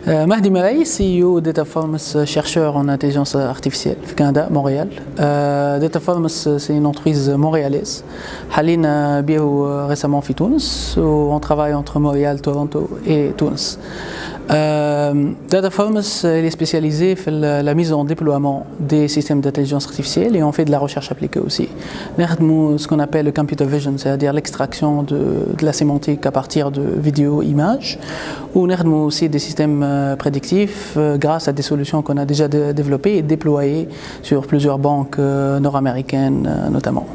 Mahdi Melaye, CEO Dataformance, chercheur en intelligence artificielle au Canada, Montréal. Dataformance, c'est une entreprise montréalaise. Halina bio récemment fait Tunis, on travaille entre Montréal, Toronto et Tunis. Dataformance est spécialisée dans la mise en déploiement des systèmes d'intelligence artificielle et on fait de la recherche appliquée aussi. Nous ce qu'on appelle le computer vision, c'est-à-dire l'extraction de la sémantique à partir de vidéos, images, ou nous aussi des systèmes prédictifs grâce à des solutions qu'on a déjà développées et déployées sur plusieurs banques nord-américaines notamment.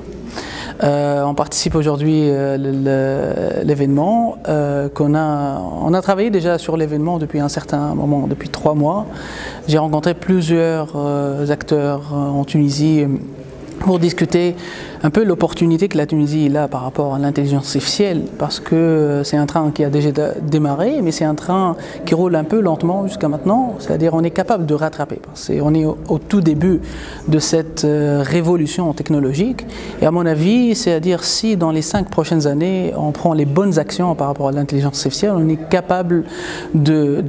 On participe aujourd'hui à l'événement on a travaillé déjà sur l'événement depuis un certain moment, depuis 3 mois. J'ai rencontré plusieurs acteurs en Tunisie pour discuter un peu l'opportunité que la Tunisie a par rapport à l'intelligence artificielle, parce que c'est un train qui a déjà démarré, mais c'est un train qui roule un peu lentement jusqu'à maintenant, c'est-à-dire on est capable de rattraper. On est au tout début de cette révolution technologique, et à mon avis, c'est-à-dire si dans les 5 prochaines années, on prend les bonnes actions par rapport à l'intelligence artificielle, on est capable de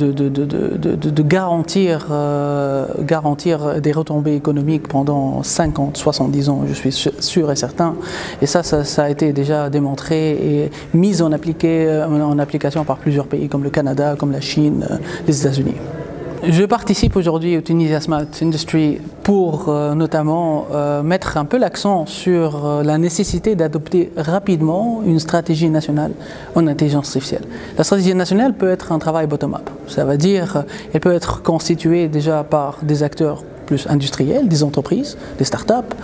garantir des retombées économiques pendant 50, 70 ans, je suis sûr et certain. Et ça a été déjà démontré et mis en application par plusieurs pays comme le Canada, comme la Chine, les États-Unis. Je participe aujourd'hui au Tunisia Smart Industry pour notamment mettre un peu l'accent sur la nécessité d'adopter rapidement une stratégie nationale en intelligence artificielle. La stratégie nationale peut être un travail bottom-up. Ça veut dire qu'elle peut être constituée déjà par des acteurs plus industriels, des entreprises, des startups,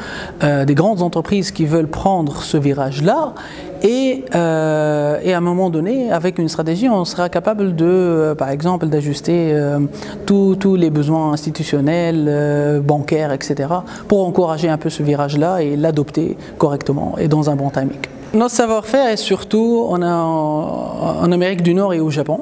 des grandes entreprises qui veulent prendre ce virage-là et à un moment donné, avec une stratégie, on sera capable de, par exemple, d'ajuster tous les besoins institutionnels, bancaires, etc. pour encourager un peu ce virage-là et l'adopter correctement et dans un bon timing. Notre savoir-faire est surtout en Amérique du Nord et au Japon.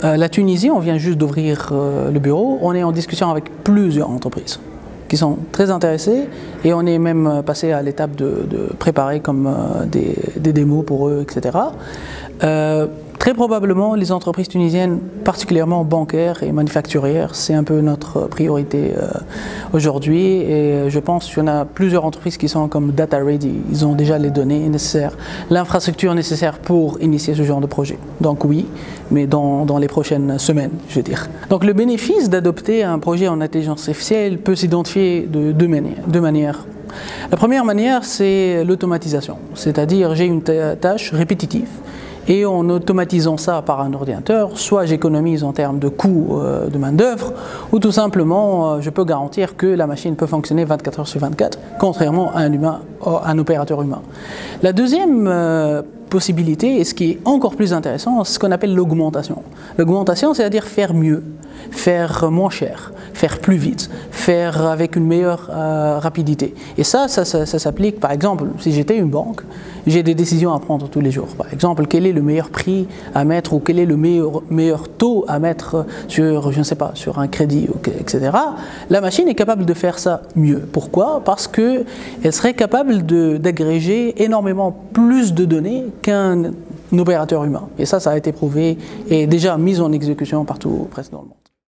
La Tunisie, on vient juste d'ouvrir le bureau, on est en discussion avec plusieurs entreprises qui sont très intéressées et on est même passé à l'étape de préparer comme des démos pour eux, etc. Très probablement, les entreprises tunisiennes, particulièrement bancaires et manufacturières, c'est un peu notre priorité aujourd'hui. Et je pense qu'il y en a plusieurs entreprises qui sont comme data ready. Ils ont déjà les données nécessaires, l'infrastructure nécessaire pour initier ce genre de projet. Donc oui, mais dans les prochaines semaines, je veux dire. Donc le bénéfice d'adopter un projet en intelligence artificielle peut s'identifier de deux manières. La première manière, c'est l'automatisation. C'est-à-dire, j'ai une tâche répétitive. Et en automatisant ça par un ordinateur, soit j'économise en termes de coûts de main-d'œuvre, ou tout simplement je peux garantir que la machine peut fonctionner 24 heures sur 24, contrairement à un opérateur humain. La deuxième possibilité, et ce qui est encore plus intéressant, c'est ce qu'on appelle l'augmentation. L'augmentation, c'est-à-dire faire mieux, faire moins cher, faire plus vite, faire avec une meilleure rapidité. Et ça s'applique, par exemple, si j'étais une banque, j'ai des décisions à prendre tous les jours. Par exemple, quel est le meilleur prix à mettre ou quel est le meilleur taux à mettre sur, je ne sais pas, sur un crédit, etc. La machine est capable de faire ça mieux. Pourquoi? Parce qu'elle serait capable d'agréger énormément plus de données qu'un opérateur humain. Et ça a été prouvé et déjà mis en exécution partout presque dans le monde.